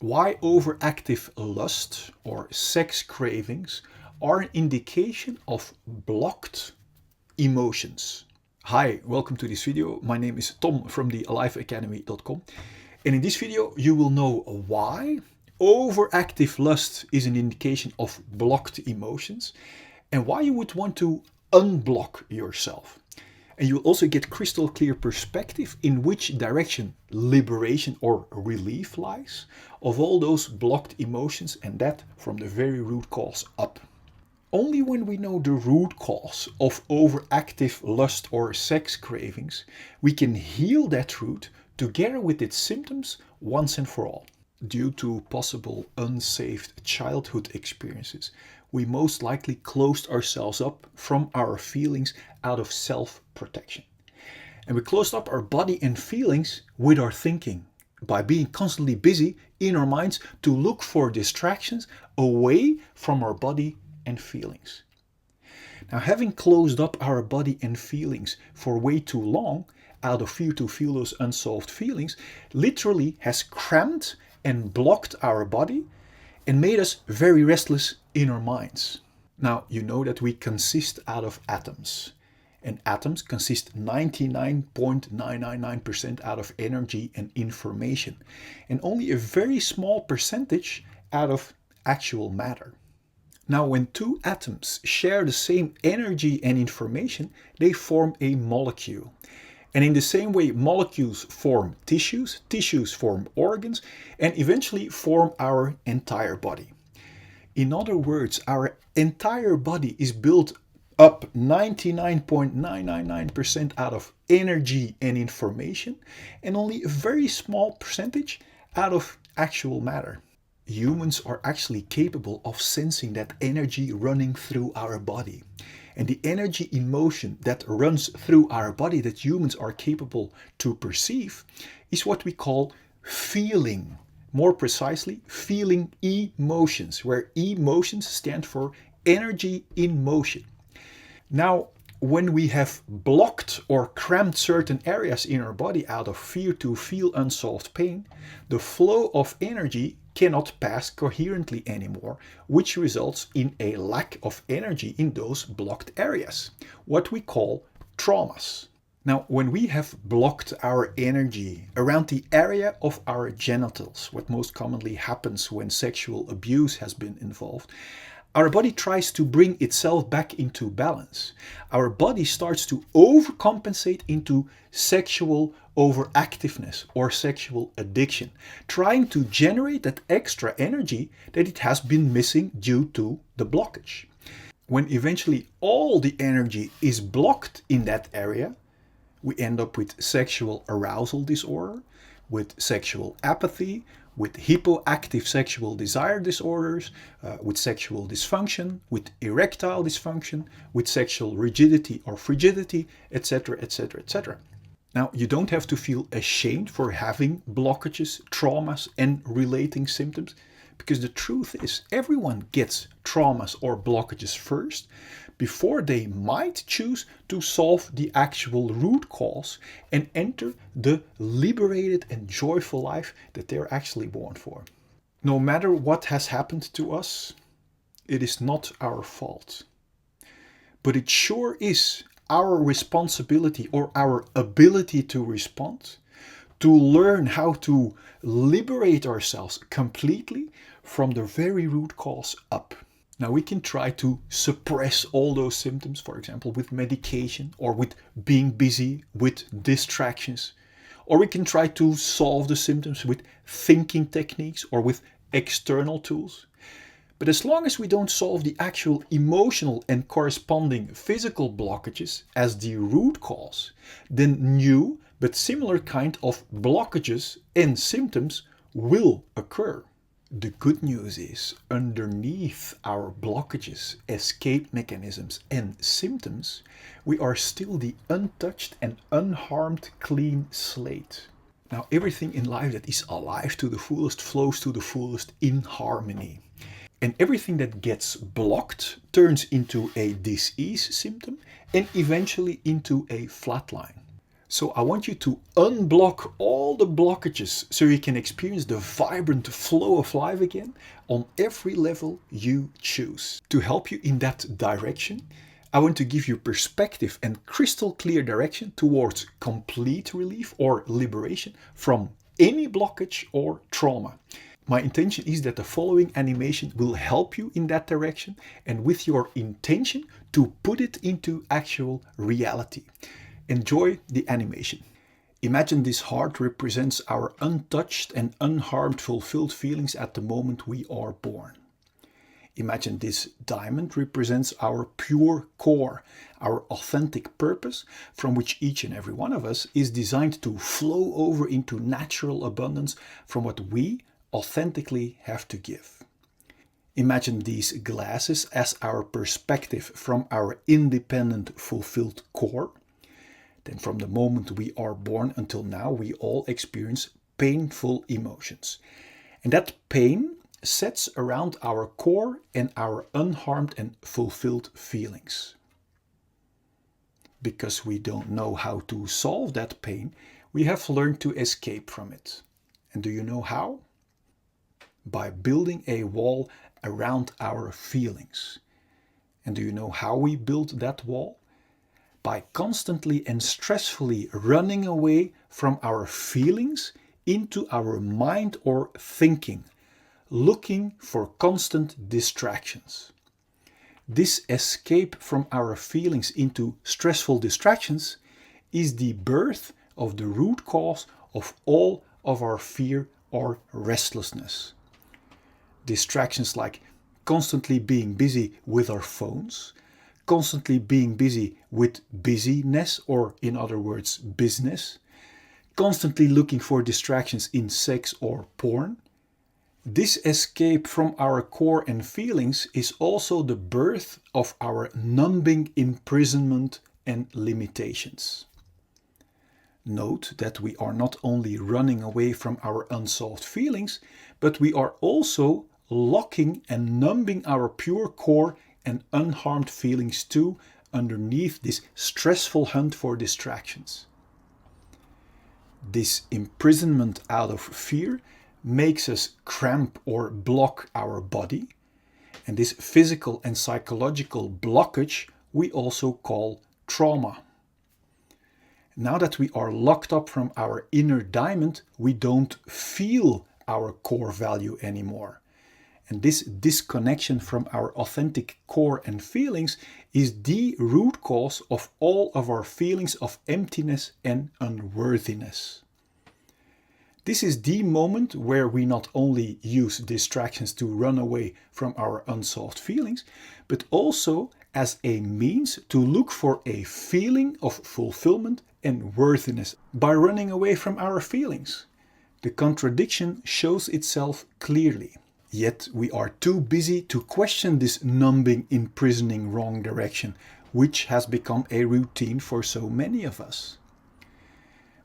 Why overactive lust or sex cravings are an indication of blocked emotions. Hi, welcome to this video. My name is Tom from the aliveacademy.com, and in this video you will know why overactive lust is an indication of blocked emotions and why you would want to unblock yourself. And you'll also get crystal clear perspective in which direction liberation or relief lies of all those blocked emotions, and that from the very root cause up. Only when we know the root cause of overactive lust or sex cravings, we can heal that root together with its symptoms once and for all. Due to possible unsafe childhood experiences, we most likely closed ourselves up from our feelings out of self-protection. And we closed up our body and feelings with our thinking by being constantly busy in our minds to look for distractions away from our body and feelings. Now, having closed up our body and feelings for way too long out of fear to feel those unsolved feelings literally has cramped and blocked our body and made us very restless in our minds. Now, you know that we consist out of atoms, and atoms consist 99.999% out of energy and information, and only a very small percentage out of actual matter. Now, when two atoms share the same energy and information, they form a molecule. And in the same way, molecules form tissues, tissues form organs, and eventually form our entire body. In other words, our entire body is built up 99.999% out of energy and information, and only a very small percentage out of actual matter. Humans are actually capable of sensing that energy running through our body. And the energy in motion that runs through our body that humans are capable to perceive is what we call feeling. More precisely, feeling emotions, where emotions stand for energy in motion. Now, when we have blocked or cramped certain areas in our body out of fear to feel unsolved pain, the flow of energy cannot pass coherently anymore, which results in a lack of energy in those blocked areas, what we call traumas. Now, when we have blocked our energy around the area of our genitals, what most commonly happens when sexual abuse has been involved, our body tries to bring itself back into balance. Our body starts to overcompensate into sexual overactiveness or sexual addiction, trying to generate that extra energy that it has been missing due to the blockage. When eventually all the energy is blocked in that area, we end up with sexual arousal-disorder, with sexual apathy, with hypo-active-sexual-desire-disorders, with sexual dysfunction, with erectile dysfunction, with sexual rigidity or frigidity, etc., etc., etc. Now, you don't have to feel ashamed for having blockages, traumas, and relating symptoms, because the truth is everyone gets traumas or blockages first before they might choose to solve the actual root cause and enter the liberated and joyful life that they're actually born for. No matter what has happened to us, it is not our fault. But it sure is our responsibility or our ability to respond, to learn how to liberate ourselves completely from the very root cause up. Now, we can try to suppress all those symptoms, for example, with medication or with being busy, with distractions. Or we can try to solve the symptoms with thinking techniques or with external tools. But as long as we don't solve the actual emotional and corresponding physical blockages as the root cause, then new but similar kind of blockages and symptoms will occur. The good news is, underneath our blockages, escape mechanisms, and symptoms, we are still the untouched and unharmed clean slate. Now, everything in life that is alive to the fullest flows to the fullest in harmony. And everything that gets blocked turns into a disease symptom and eventually into a flatline. So I want you to unblock all the blockages so you can experience the vibrant flow of life again on every level you choose. To help you in that direction, I want to give you perspective and crystal clear direction towards complete relief or liberation from any blockage or trauma. My intention is that the following animation will help you in that direction and with your intention to put it into actual reality. Enjoy the animation. Imagine this heart represents our untouched and unharmed fulfilled feelings at the moment we are born. Imagine this diamond represents our pure core, our authentic purpose, from which each and every one of us is designed to flow over into natural abundance from what we authentically have to give. Imagine these glasses as our perspective from our independent, fulfilled core. Then from the moment we are born until now, we all experience painful emotions. And that pain sets around our core and our unharmed and fulfilled feelings. Because we don't know how to solve that pain, we have learned to escape from it. And do you know how? By building a wall around our feelings. And do you know how we build that wall? By constantly and stressfully running away from our feelings into our mind or thinking, looking for constant distractions. This escape from our feelings into stressful distractions is the birth of the root cause of all of our fear or restlessness. Distractions like constantly being busy with our phones, constantly being busy with busyness, or in other words, business, constantly looking for distractions in sex or porn. This escape from our core and feelings is also the birth of our numbing imprisonment and limitations. Note that we are not only running away from our unsolved feelings, but we are also locking and numbing our pure core and unharmed feelings too underneath this stressful hunt for distractions. This imprisonment out of fear makes us cramp or block our body, and this physical and psychological blockage we also call trauma. Now that we are locked up from our inner diamond, we don't feel our core value anymore. And this disconnection from our authentic core and feelings is the root cause of all of our feelings of emptiness and unworthiness. This is the moment where we not only use distractions to run away from our unsolved feelings, but also as a means to look for a feeling of fulfillment and worthiness by running away from our feelings. The contradiction shows itself clearly. Yet we are too busy to question this numbing, imprisoning wrong direction, which has become a routine for so many of us.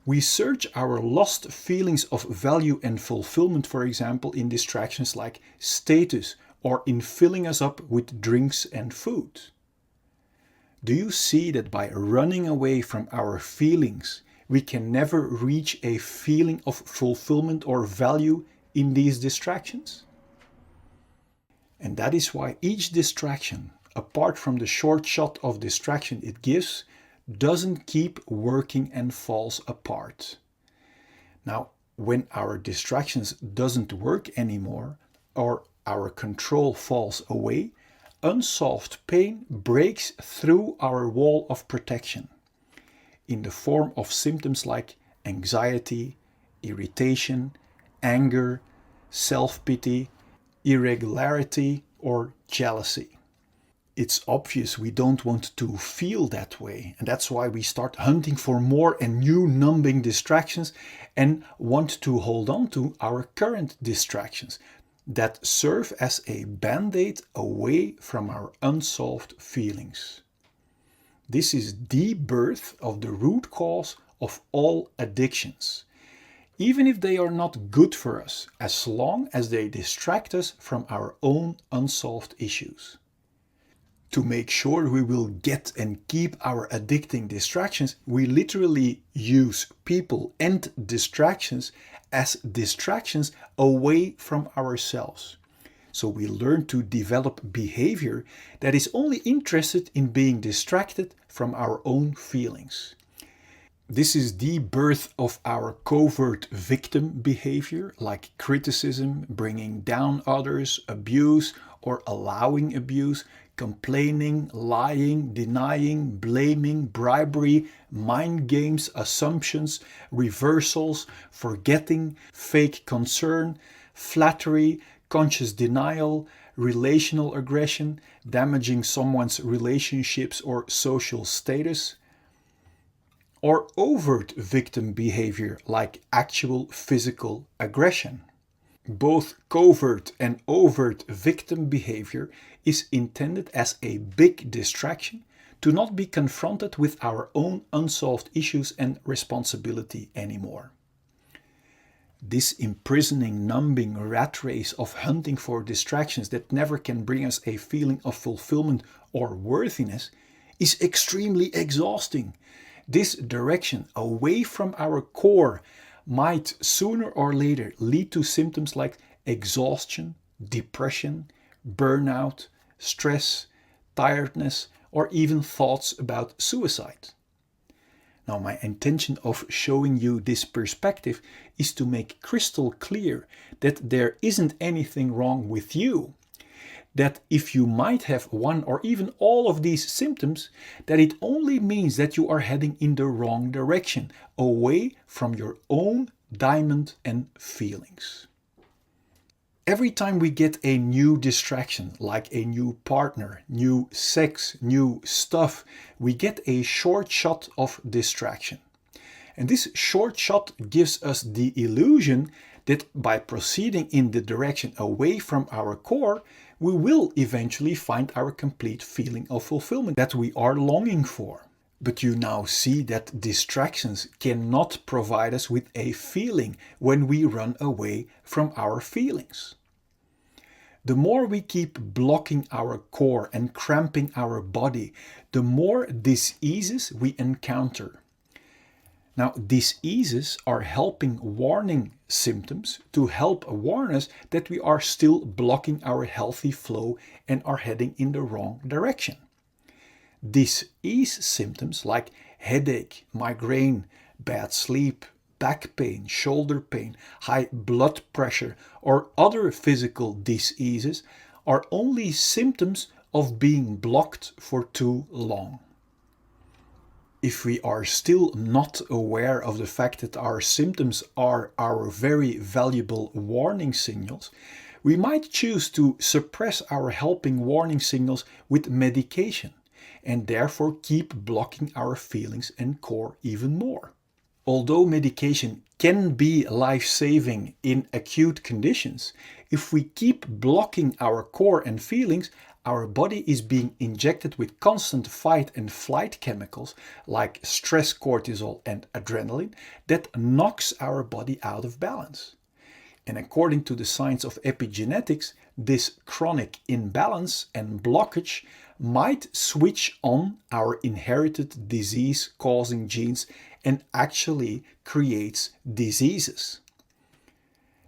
We search our lost feelings of value and fulfillment, for example, in distractions like status or in filling us up with drinks and food. Do you see that by running away from our feelings, we can never reach a feeling of fulfillment or value in these distractions? And that is why each distraction, apart from the short shot of distraction it gives, doesn't keep working and falls apart. Now, when our distractions doesn't work anymore, or our control falls away, unsolved pain breaks through our wall of protection in the form of symptoms like anxiety, irritation, anger, self-pity, irregularity, or jealousy. It's obvious we don't want to feel that way, and that's why we start hunting for more and new numbing distractions and want to hold on to our current distractions that serve as a band-aid away from our unsolved feelings. This is the birth of the root cause of all addictions, even if they are not good for us, as long as they distract us from our own unsolved issues. To make sure we will get and keep our addicting distractions, we literally use people and distractions as distractions away from ourselves. So we learn to develop behavior that is only interested in being distracted from our own feelings. This is the birth of our covert victim behavior, like criticism, bringing down others, abuse or allowing abuse, complaining, lying, denying, blaming, bribery, mind games, assumptions, reversals, forgetting, fake concern, flattery, conscious denial, relational aggression, damaging someone's relationships or social status, or overt victim behavior like actual physical aggression. Both covert and overt victim behavior is intended as a big distraction to not be confronted with our own unsolved issues and responsibility anymore. This imprisoning, numbing rat race of hunting for distractions that never can bring us a feeling of fulfillment or worthiness is extremely exhausting. This direction away from our core might sooner or later lead to symptoms like exhaustion, depression, burnout, stress, tiredness, or even thoughts about suicide. Now, my intention of showing you this perspective is to make crystal clear that there isn't anything wrong with you. That if you might have one or even all of these symptoms, that it only means that you are heading in the wrong direction, away from your own diamond and feelings. Every time we get a new distraction, like a new partner, new sex, new stuff, we get a short shot of distraction. And this short shot gives us the illusion that by proceeding in the direction away from our core, we will eventually find our complete feeling of fulfillment that we are longing for. But you now see that distractions cannot provide us with a feeling when we run away from our feelings. The more we keep blocking our core and cramping our body, the more diseases we encounter. Now, diseases are helping warning symptoms to help warn us that we are still blocking our healthy flow and are heading in the wrong direction. Disease symptoms like headache, migraine, bad sleep, back pain, shoulder pain, high blood pressure, or other physical diseases are only symptoms of being blocked for too long. If we are still not aware of the fact that our symptoms are our very valuable warning signals, we might choose to suppress our helping warning signals with medication and therefore keep blocking our feelings and core even more. Although medication can be life-saving in acute conditions, if we keep blocking our core and feelings, our body is being injected with constant fight and flight chemicals like stress cortisol and adrenaline that knocks our body out of balance. And according to the science of epigenetics, this chronic imbalance and blockage might switch on our inherited disease-causing genes and actually creates diseases.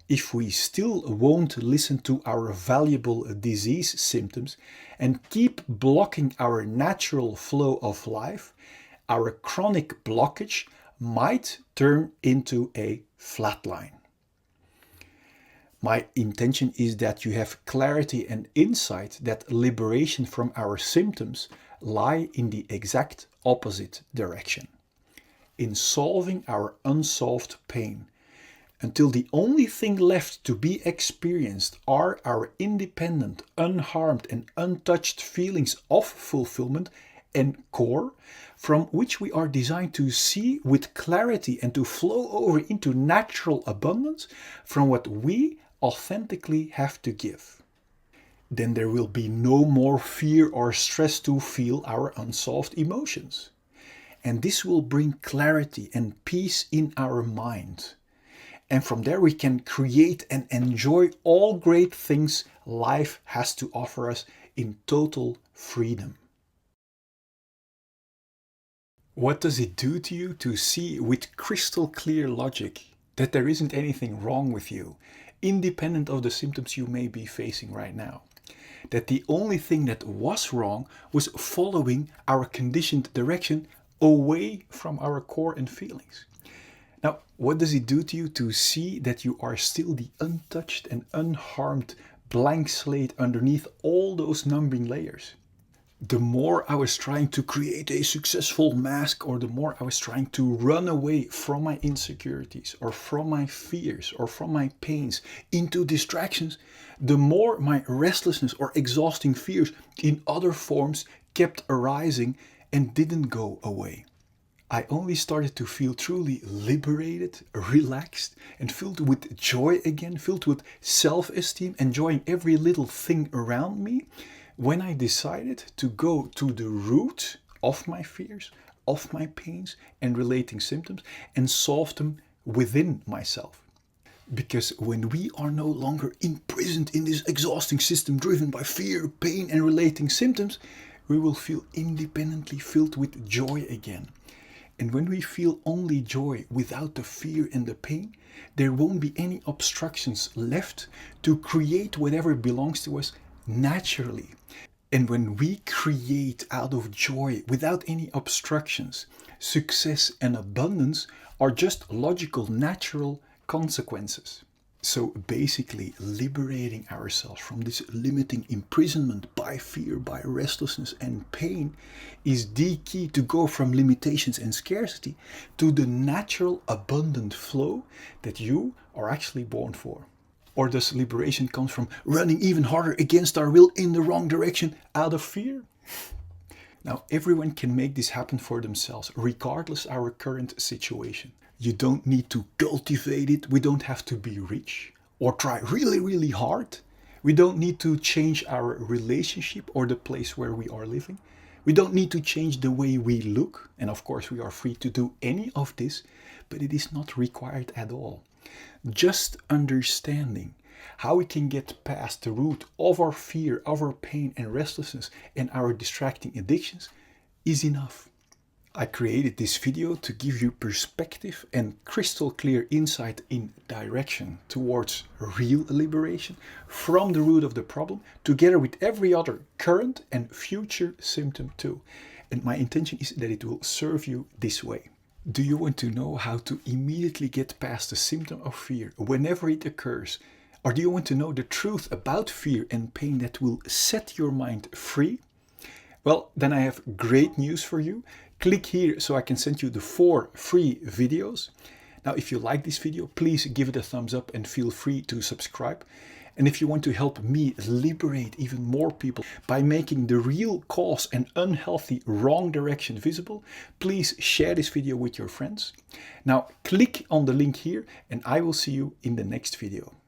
If we still won't listen to our valuable disease symptoms and keep blocking our natural flow of life, our chronic blockage might turn into a flatline. My intention is that you have clarity and insight that liberation from our symptoms lie in the exact opposite direction, in solving our unsolved pain, until the only thing left to be experienced are our independent, unharmed and untouched feelings of fulfillment and core, from which we are designed to see with clarity and to flow over into natural abundance from what we authentically have to give. Then there will be no more fear or stress to feel our unsolved emotions. And this will bring clarity and peace in our mind. And from there we can create and enjoy all great things life has to offer us in total freedom. What does it do to you to see with crystal clear logic that there isn't anything wrong with you, independent of the symptoms you may be facing right now? That the only thing that was wrong was following our conditioned direction away from our core and feelings. Now, what does it do to you to see that you are still the untouched and unharmed blank slate underneath all those numbing layers? The more I was trying to create a successful mask, or the more I was trying to run away from my insecurities or from my fears or from my pains into distractions, the more my restlessness or exhausting fears in other forms kept arising and didn't go away. I only started to feel truly liberated, relaxed, and filled with joy again, filled with self-esteem, enjoying every little thing around me, when I decided to go to the root of my fears, of my pains and relating symptoms, and solve them within myself. Because when we are no longer imprisoned in this exhausting system driven by fear, pain and relating symptoms, we will feel independently filled with joy again. And when we feel only joy without the fear and the pain, there won't be any obstructions left to create whatever belongs to us naturally. And when we create out of joy without any obstructions, success and abundance are just logical, natural consequences. So basically, liberating ourselves from this limiting imprisonment by fear, by restlessness and pain is the key to go from limitations and scarcity to the natural, abundant flow that you are actually born for. Or does liberation come from running even harder against our will in the wrong direction out of fear? Now, everyone can make this happen for themselves, regardless of our current situation. You don't need to cultivate it. We don't have to be rich or try really, really hard. We don't need to change our relationship or the place where we are living. We don't need to change the way we look. And of course, we are free to do any of this, but it is not required at all. Just understanding how we can get past the root of our fear, of our pain and restlessness and our distracting addictions is enough. I created this video to give you perspective and crystal clear insight in direction towards real liberation from the root of the problem, together with every other current and future symptom too. And my intention is that it will serve you this way. Do you want to know how to immediately get past the symptom of fear whenever it occurs? Or do you want to know the truth about fear and pain that will set your mind free? Well, then I have great news for you. Click here so I can send you the 4 free videos. Now, if you like this video, please give it a thumbs up and feel free to subscribe. And if you want to help me liberate even more people by making the real cause and unhealthy wrong direction visible, please share this video with your friends. Now, click on the link here and I will see you in the next video.